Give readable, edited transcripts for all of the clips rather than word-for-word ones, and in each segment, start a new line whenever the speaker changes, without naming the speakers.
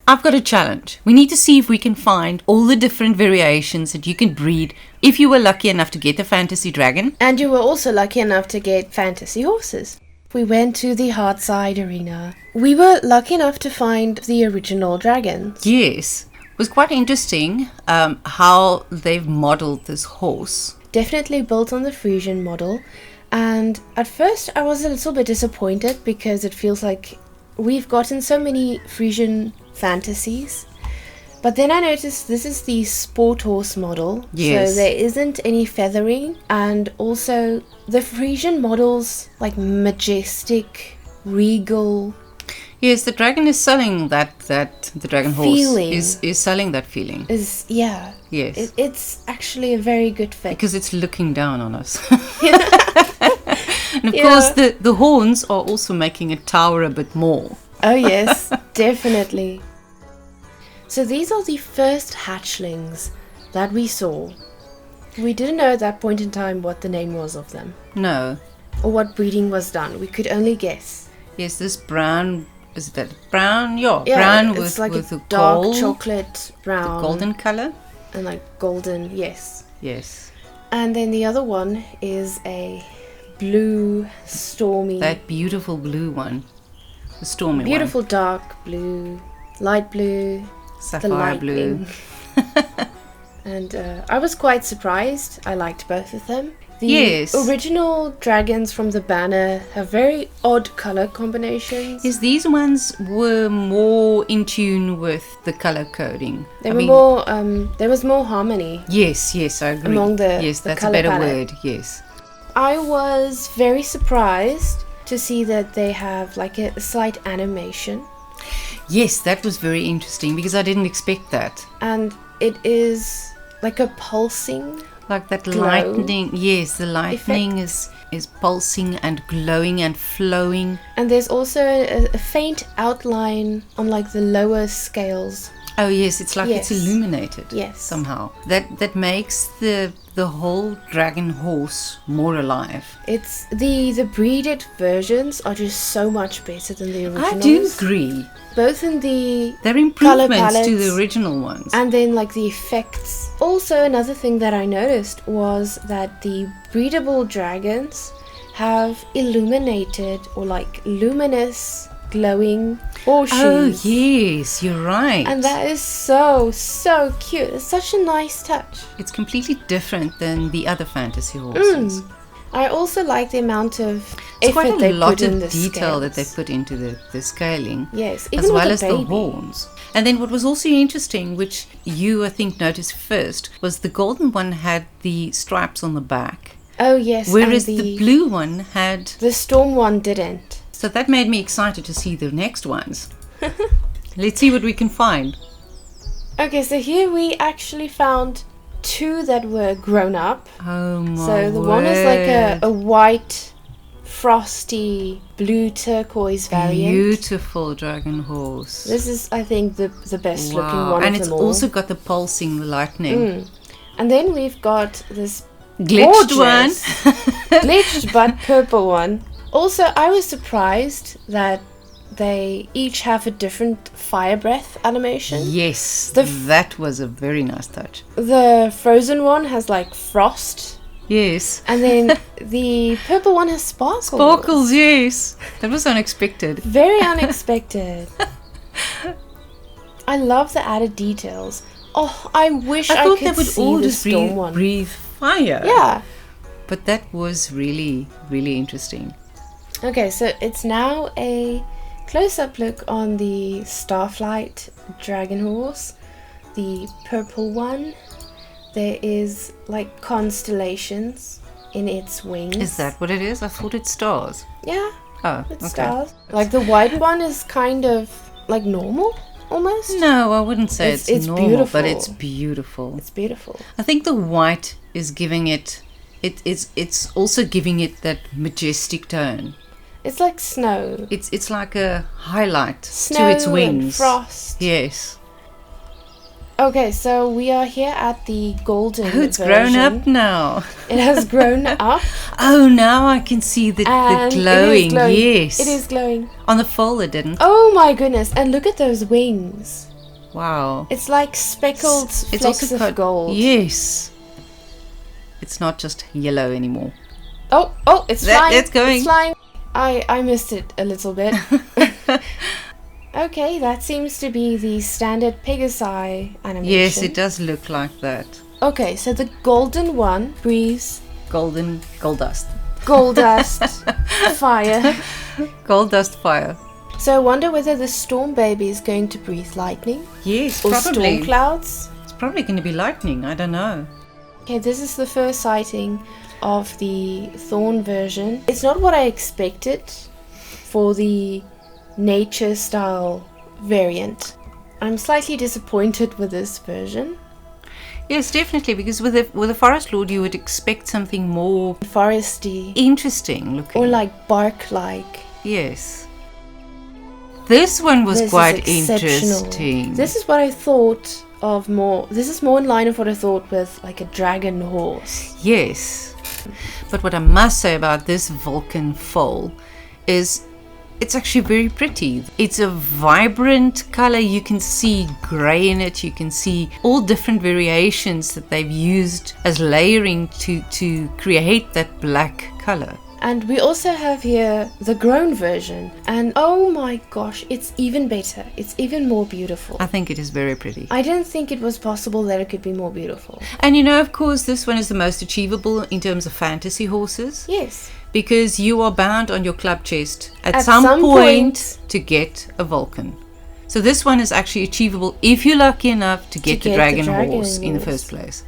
I've got a challenge. We need to see if we can find all the different variations that you can breed if you were lucky enough to get a fantasy dragon.
And you were also lucky enough to get fantasy horses. We went to the Hardside Arena. We were lucky enough to find the original dragons.
Yes. It was quite interesting how they've modeled this horse.
Definitely built on the Frisian model. And at first I was a little bit disappointed because it feels like we've gotten so many Frisian fantasies. But then I noticed this is the sport horse model.
Yes.
So there isn't any feathering. And also the Frisian models, like majestic, regal.
Yes, the dragon is selling that the dragon
Feeling.
horse is selling that feeling.
Yeah.
Yes.
It's actually a very good fit.
Because it's looking down on us. And of course the horns are also making it tower a bit more.
Oh yes, definitely. So these are the first hatchlings that we saw. We didn't know at that point in time what the name was of them.
No.
Or what breeding was done. We could only guess.
Yes, this brown, is that brown? Yeah,
Yeah,
brown
it's like
with
a dark
gold,
chocolate brown.
the golden color.
And like golden, yes.
Yes.
And then the other one is a blue, stormy.
That beautiful blue one. The stormy
beautiful dark blue, light blue.
one. Sapphire blue.
And I was quite surprised. I liked both of them. The
Yes.
original dragons from the banner have very odd color combinations.
Yes, these ones were more in tune with the color coding.
There was more harmony.
Yes, I agree.
Among the
yes, that's a
colour
better
palette.
word. Yes.
I was very surprised to see that they have like a slight animation.
Yes, that was very interesting because I didn't expect that.
And it is like a pulsing.
Like that
Glow
lightning. Yes, the lightning is pulsing and glowing and flowing.
And there's also a faint outline on like the lower scales.
Oh yes, it's like
Yes.
it's illuminated.
Yes.
Somehow. That makes the whole dragon horse more alive.
It's the breeded versions are just so much better than the originals.
I do agree.
Both in the
They're
colour
improvements to
palettes
the original ones.
and then like the effects. Also, another thing that I noticed was that the breedable dragons have illuminated or like luminous glowing horseshoes.
Oh yes, you're right.
And that is so cute. It's such a nice touch.
It's completely different than the other fantasy horses.
I also like the amount of
It's
effort
quite
they
a lot
put in
of
the
detail that they
scales.
put into the scaling.
Yes, even
as
with
well
the
as the
baby.
horns. And then what was also interesting, which you I think noticed first, was the golden one had the stripes on the back,
Oh yes,
whereas
and
the blue one had.
the storm one didn't.
So that made me excited to see the next ones. Let's see what we can find.
Okay, so here we actually found two that were grown up.
Oh my
So the one is like a white, frosty, blue turquoise variant.
Beautiful dragon horse.
This is, I think, the best looking
Wow.
one
And
of
it's
them all.
also got the pulsing, the lightning.
And then we've got this
Glitched one.
gorgeous, glitched but purple one. Also, I was surprised that they each have a different fire breath animation.
Yes,
The
that was a very nice touch.
The frozen one has like frost,
Yes.
and then the purple one has sparkles.
Sparkles, yes. That was unexpected.
Very unexpected. I love the added details. Oh, I wish I
thought
could
they would
see
all
the
just
storm one.
breathe fire.
Yeah.
But that was really, really interesting.
Okay, so it's now a close-up look on the Starflight Dragon horse, the purple one. There is like constellations in its wings.
Is that what it is? I thought it's stars.
Yeah,
Oh,
it's
okay.
stars. Like the white one is kind of like normal, almost.
No, I wouldn't say
It's
it's normal,
beautiful.
but it's beautiful.
It's beautiful.
I think the white is giving it. It's also giving it that majestic tone.
It's like snow.
It's like a highlight
Snow
to its
and
wings.
frost.
Yes.
Okay, so we are here at the golden
Oh, it's
version.
grown up now.
It has grown up.
Oh, now I can see the
And
glowing.
It is glowing.
Yes.
It is glowing.
On the foal it didn't.
Oh my goodness. And look at those wings.
Wow.
It's like speckled
It's
flecks of gold.
Yes. It's not just yellow anymore.
Oh, it's flying.
It's going.
It's flying. I missed it a little bit. Okay, that seems to be the standard Pegasi animation.
Yes, it does look like that.
Okay, so the golden one breathes
Gold dust.
gold dust, fire.
Gold dust fire.
So I wonder whether the storm baby is going to breathe lightning
Yes,
or
probably.
storm clouds.
It's probably going to be lightning. I don't know.
Okay, this is the first sighting of the Thorn version. It's not what I expected for the nature style variant. I'm slightly disappointed with this version.
Yes, definitely, because with a Forest Lord, you would expect something more
Foresty
interesting looking.
or like bark-like.
Yes. This one was
This
quite
is exceptional.
interesting.
This is what I thought of more. This is more in line of what I thought with like a dragon horse.
Yes. But what I must say about this Vulcan foal is it's actually very pretty. It's a vibrant color. You can see grey in it. You can see all different variations that they've used as layering to create that black color.
And we also have here the grown version. And oh my gosh, it's even better. It's even more beautiful.
I think it is very pretty.
I didn't think it was possible that it could be more beautiful.
And you know, of course, this one is the most achievable in terms of fantasy horses.
Yes.
Because you are bound on your club chest at
some
some point
point
to get a Vulcan. So this one is actually achievable if you're lucky enough to get the
get the
dragon
dragon
horse in the
horse.
first place.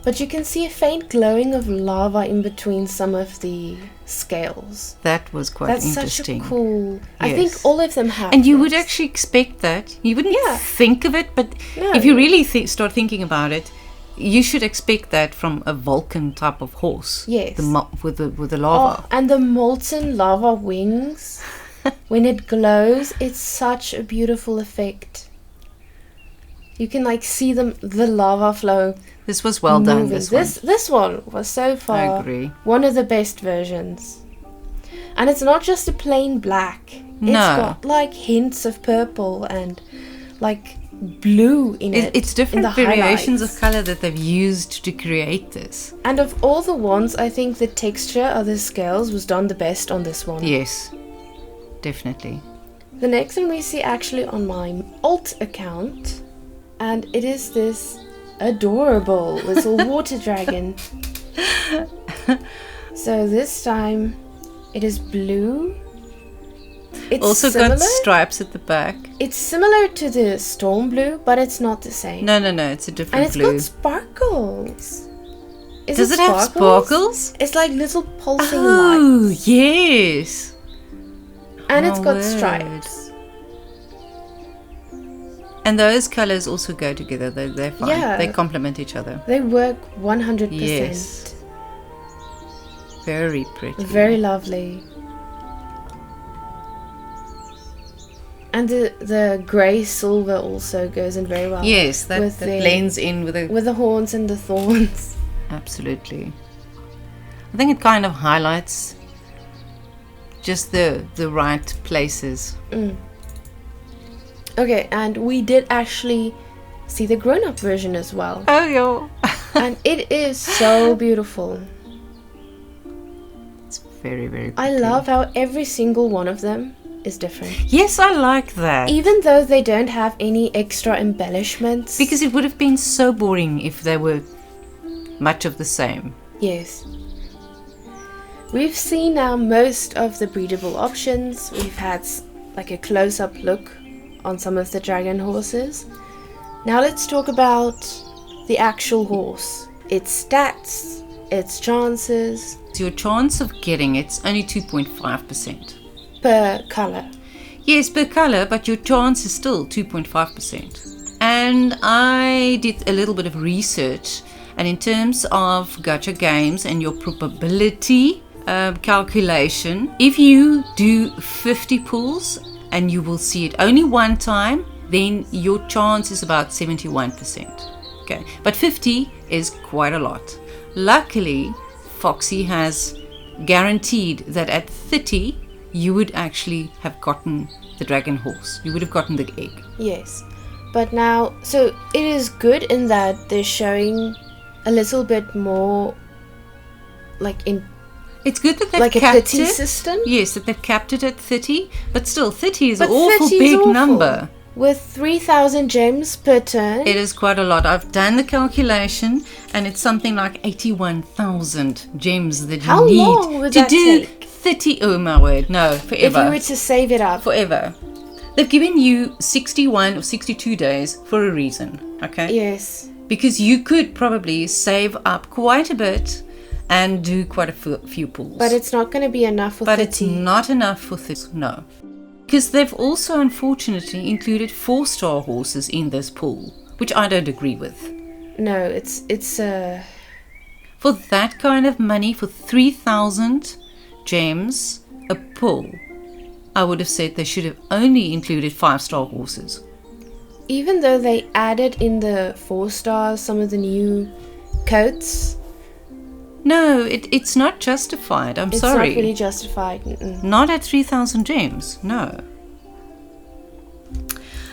But you can see a faint glowing of lava in between some of the scales.
That was quite
That's
interesting.
such a cool... I
Yes.
think all of them have
And you would
this.
actually expect that. You wouldn't
Yeah.
think of it, but
No.
if you really start thinking about it, you should expect that from a Vulcan type of horse.
Yes.
With the lava.
Oh, and the molten lava wings, when it glows, it's such a beautiful effect. You can like see the lava flow.
This was well done.
moving.
This one.
one was so
I
far
agree.
one of the best versions. And it's not just a plain black.
No.
It's got like hints of purple and like blue in it.
It's different
in the
variations
highlights.
of color that they've used to create this.
And of all the ones, I think the texture of the scales was done the best on this one.
Yes, definitely.
The next one we see actually on my alt account, and it is this adorable little water dragon. So this time it is blue. It's
Also
similar.
got stripes at the back.
It's similar to the storm blue, but it's not the same.
No, it's a
And
different
it's
blue.
got sparkles. Is
Does it have sparkles?
It's like little pulsing
Oh,
lights.
yes.
And it's
My
got
word.
stripes.
And those colors also go together. They're fine.
Yeah.
They complement each other.
They work 100%.
Yes. Very pretty.
Very lovely. And the grey silver also goes in very well.
Yes, that
with the-
blends in with
the horns and the thorns.
Absolutely. I think it kind of highlights just the right places.
Okay, and we did actually see the grown-up version as well.
Oh, yeah.
And it is so beautiful.
It's very, very pretty.
I love how every single one of them is different.
Yes, I like that.
Even though they don't have any extra embellishments.
Because it would have been so boring if they were much of the same.
Yes. We've seen now most of the breedable options. We've had like a close-up look on some of the dragon horses. Now let's talk about the actual horse. Its stats, its chances
So your chance of getting it's only 2.5%.
per color.
Yes, per color, but your chance is still 2.5%. And I did a little bit of research, and in terms of gacha games and your probability calculation, if you do 50 pulls and you will see it only one time, then your chance is about 71%. Okay, but 50 is quite a lot. Luckily, Foxy has guaranteed that at 30 you would actually have gotten the dragon horse. You would have gotten the egg.
Yes. But now, so it is good in that they're showing a little bit more, like in
It's good that they've
like a
capped
pity
it.
system.
Yes, that they've capped it at 30, but still 30 is
But
an awful
30 is
big
awful.
number.
With 3,000 gems per turn.
It is quite a lot. I've done the calculation and it's something like 81,000 gems that
How
you need
long would
to
that
do
take?
30. Oh my word, no,
If
forever.
you were to save it up.
Forever. They've given you 61 or 62 days for a reason, okay?
Yes.
Because you could probably save up quite a bit and do quite a few pulls.
But it's not going to be enough for
But
30.
it's not enough for this, no. Because they've also unfortunately included 4-star horses in this pool, which I don't agree with.
No, it's
For that kind of money, for 3,000 gems a pull, I would have said they should have only included 5-star horses.
even though they added in the 4 stars some of the new coats,
No, it's not justified. I'm
it's
sorry.
not really justified. Mm-mm.
Not at 3,000 gems, no.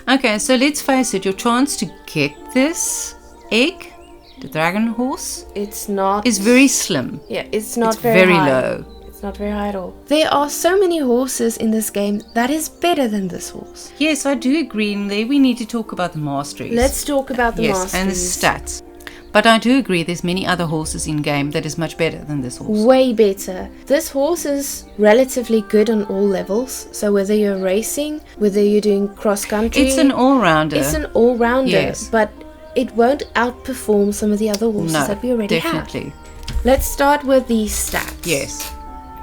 Okay, so let's face it, your chance to get this egg, the dragon horse,
It's not.
is very slim.
Yeah, it's not
It's
very
very
high.
low.
It's not very high at all. There are so many horses in this game that is better than this horse.
Yes, I do agree. And there we need to talk about the masteries.
Let's talk about the
yes,
masteries.
and the stats. But I do agree there's many other horses in game that is much better than this horse.
Way better. This horse is relatively good on all levels. So whether you're racing, whether you're doing cross country,
It's an all-rounder.
it's an all-rounder.
Yes.
But it won't outperform some of the other horses
no,
that we already
definitely.
have. Let's start with the stats.
Yes,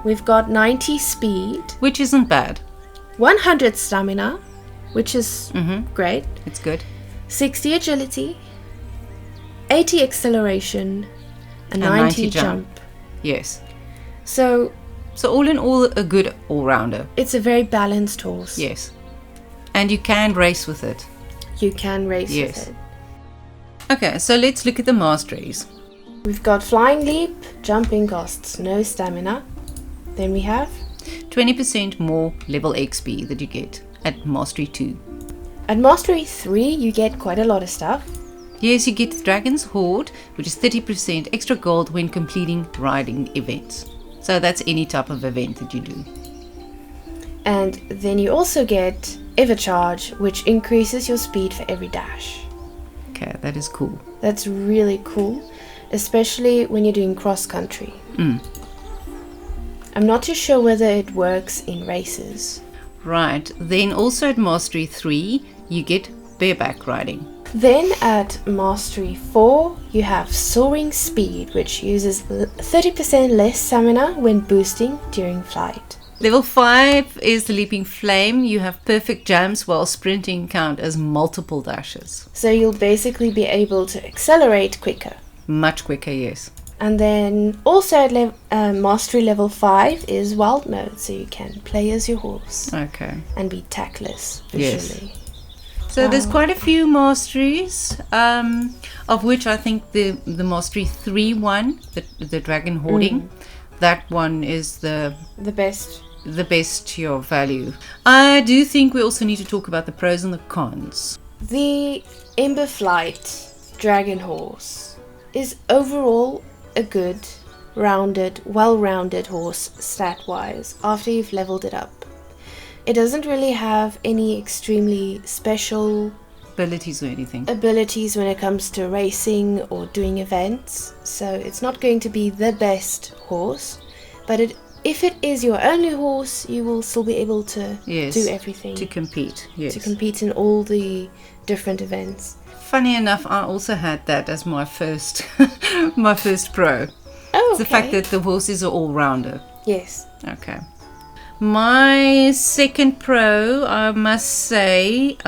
We've got 90 speed,
which isn't bad.
100 stamina, which is great,
It's good.
60 agility, 80 acceleration, and 90 jump.
Yes.
So
So all in all, a good all-rounder.
it's a very balanced horse.
Yes. And you can race with it.
You can race
Yes.
with it.
Okay, so let's look at the masteries.
We've got flying leap, jumping costs no stamina. Then we have
20% more level XP that you get at Mastery 2.
at Mastery 3 you get quite a lot of stuff.
Yes, you get the Dragon's Horde, which is 30% extra gold when completing riding events. So that's any type of event that you do.
And then you also get Evercharge, which increases your speed for every dash.
Okay, that is cool.
That's really cool, especially when you're doing cross country. I'm not too sure whether it works in races.
Right, then also at Mastery 3, you get bareback riding.
Then at Mastery 4, you have Soaring Speed, which uses 30% less stamina when boosting during flight.
Level 5 is the Leaping Flame. You have perfect jumps while sprinting count as multiple dashes.
So you'll basically be able to accelerate quicker.
Much quicker, yes.
And then also at Mastery level 5 is Wild Mode, so you can play as your horse
Okay.
and be tactless
Yes.
visually.
So there's quite a few masteries, of which I think the Mastery 3 one, the Dragon Hoarding, that one is the best to your value. I do think we also need to talk about the pros and the cons.
The Emberflight Dragon horse is overall a good, well-rounded horse stat-wise after you've leveled it up. It doesn't really have any extremely special
Abilities or anything.
abilities when it comes to racing or doing events, so it's not going to be the best horse, but if it is your only horse, you will still be able to
Yes,
do everything
to compete. Yes.
to compete in all the different events.
Funny enough, I also had that as my first my first pro.
Oh, okay.
The fact that the horse is an all-rounder.
Yes.
Okay. My second pro, I must say,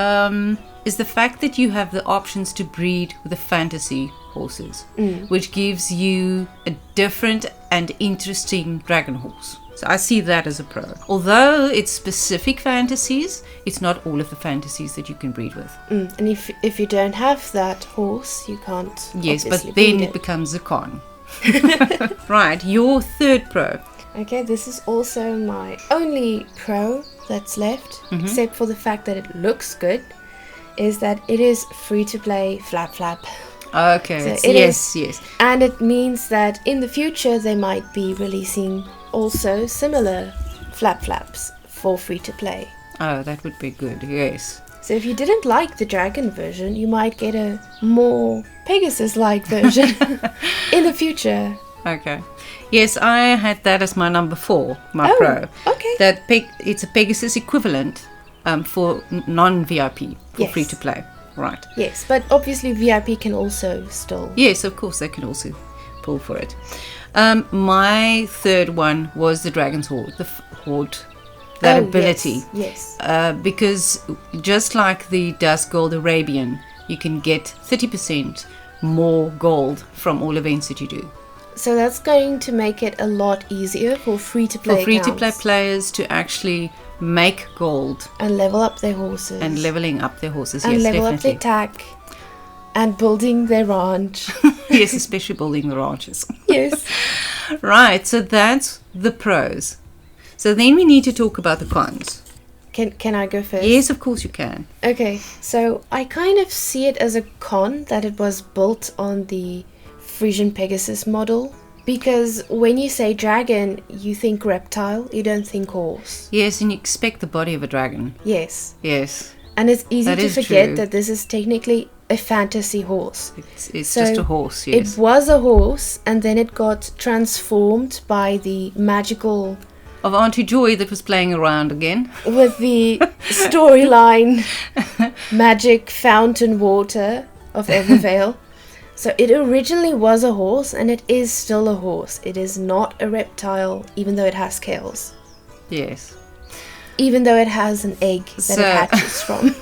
is the fact that you have the options to breed with the fantasy horses, which gives you a different and interesting dragon horse. So I see that as a pro. Although it's specific fantasies, it's not all of the fantasies that you can breed with.
And if you don't have that horse, you can't.
Yes, but
obviously
then
breed
it becomes a con. Right, your third pro.
Okay, this is also my only pro that's left, except for the fact that it looks good, is that it is free to play flap flap.
Okay.
So
yes.
And it means that in the future they might be releasing also similar flap flaps for free to play.
Oh, that would be good. Yes.
So if you didn't like the dragon version, you might get a more Pegasus-like version in the future.
Okay. Yes, I had that as my number 4, my Pro.
Okay.
It's a Pegasus equivalent for non-VIP, for
Yes.
free to play. Right.
Yes, but obviously VIP can also still.
Yes, of course, they can also pull for it. My third one was the Dragon's Horde, Horde, that ability.
Yes.
Because just like the Dusk Gold Arabian, you can get 30% more gold from all events that you do.
So that's going to make it a lot easier for free-to-play
For free-to-play
accounts
players to actually make gold
and level up their horses.
and leveling up their horses.
And
Yes,
level
definitely.
up their tack and building their ranch.
Yes, especially building the ranches.
Yes.
Right, so that's the pros. So then we need to talk about the cons.
Can I go first?
Yes, of course you can.
Okay, so I kind of see it as a con that it was built on the Frisian Pegasus model. Because when you say dragon, you think reptile, you don't think horse.
Yes, and you expect the body of a dragon.
Yes.
Yes,
And it's easy
That
to
is
forget
true.
that this is technically a fantasy horse.
it's
So
just a horse, yes.
It was a horse and then it got transformed by the magical,
Of Auntie Joy that was playing around again.
with the storyline magic fountain water of Evervale. So it originally was a horse and it is still a horse. It is not a reptile even though it has scales.
Yes.
Even though it has an egg that
So-
it hatches from.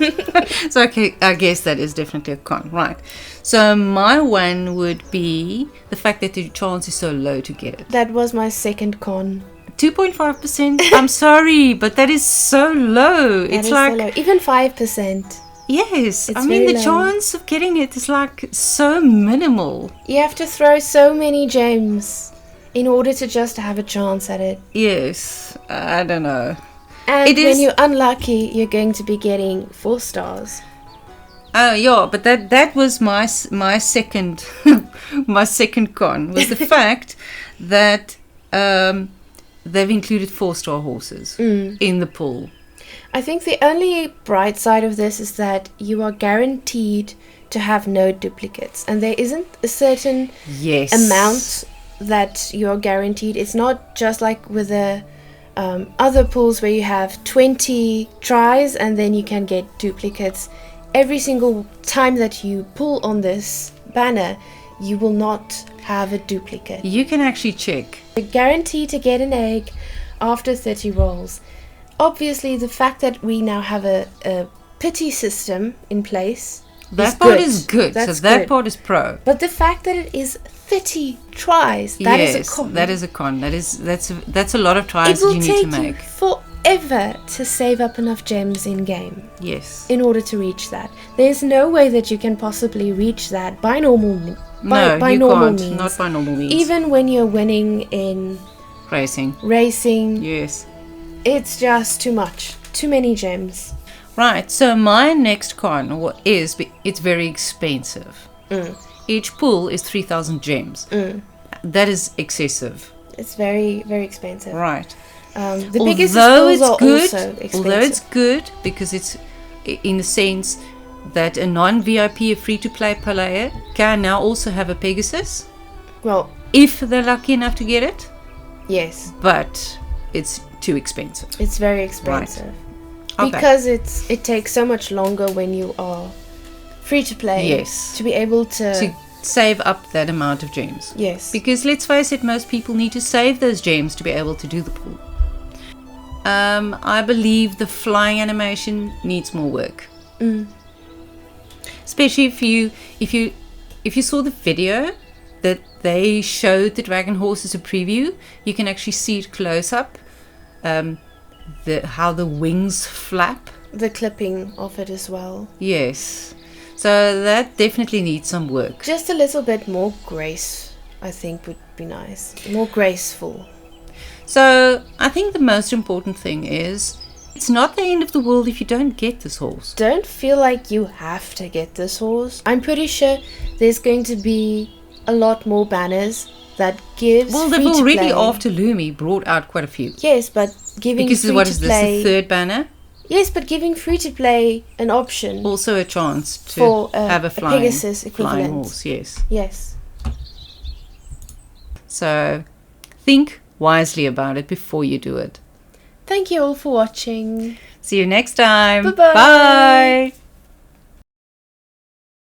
So okay, I guess that is definitely a con, right? So my one would be the fact that the chance is so low to get it.
That was my second con.
2.5%. I'm sorry, but that is so low.
That
It's
is
like
so low. Even 5%.
yes.
It's
I mean,
very
the
low.
chance of getting it is like so minimal.
You have to throw so many gems in order to just have a chance at it.
Yes, I don't know.
And
It
when
is-
you're unlucky, you're going to be getting 4 stars.
Oh yeah, but that was my second my second con was the fact that they've included 4-star horses in the pool.
I think the only bright side of this is that you are guaranteed to have no duplicates. And there isn't a certain
Yes.
amount that you're guaranteed. It's not just like with the other pools where you have 20 tries and then you can get duplicates. Every single time that you pull on this banner, you will not have a duplicate.
You can actually check.
You're guaranteed to get an egg after 30 rolls. Obviously, the fact that we now have a pity system in place
That part is good.
That's
so that
good.
part is pro.
But the fact that it is 30 tries, that is
Yes,
a con.
that is a con. That's a lot of tries
It
that
will
you need to
take you
make.
forever to save up enough gems in game
Yes.
in order to reach that. There's no way that you can possibly reach that by normal
No,
by
you
normal
can't.
means.
Not by normal means.
Even when you're winning in
Racing.
racing,
Yes.
it's just too much. Too many gems.
Right. So my next con is it's very expensive. Each pool is 3,000 gems. That is excessive.
It's very, very expensive.
Right.
The biggest
although
pools
it's
are
good,
also expensive.
although it's good because it's in the sense that a non-VIP, a free-to-play player can now also have a Pegasus
Well,
if they're lucky enough to get it,
yes,
but it's too expensive.
it's very expensive.
Okay.
Because it takes so much longer when you are free to play.
Yes.
To be able
To save up that amount of gems.
yes.
Because let's face it, most people need to save those gems to be able to do the pool. I believe the flying animation needs more work. Especially if you saw the video that they showed the dragon horse as a preview, you can actually see it close up. How the wings flap.
The clipping of it as well.
Yes. So that definitely needs some work.
Just a little bit more grace, I think, would be nice. More graceful.
So I think the most important thing is It's not the end of the world if you don't get this horse.
Don't feel like you have to get this horse. I'm pretty sure there's going to be a lot more banners that gives
Well, they've already, after Lumi, brought out quite a few.
Yes, but giving
Because
free
what
to
is
play.
this, the third banner?
Yes, but giving free to play an option.
Also a chance to
For
have a flying,
Pegasus equivalent.
flying horse, yes.
Yes.
So think wisely about it before you do it.
Thank you all for watching.
See you next time.
Bye-bye.
Bye.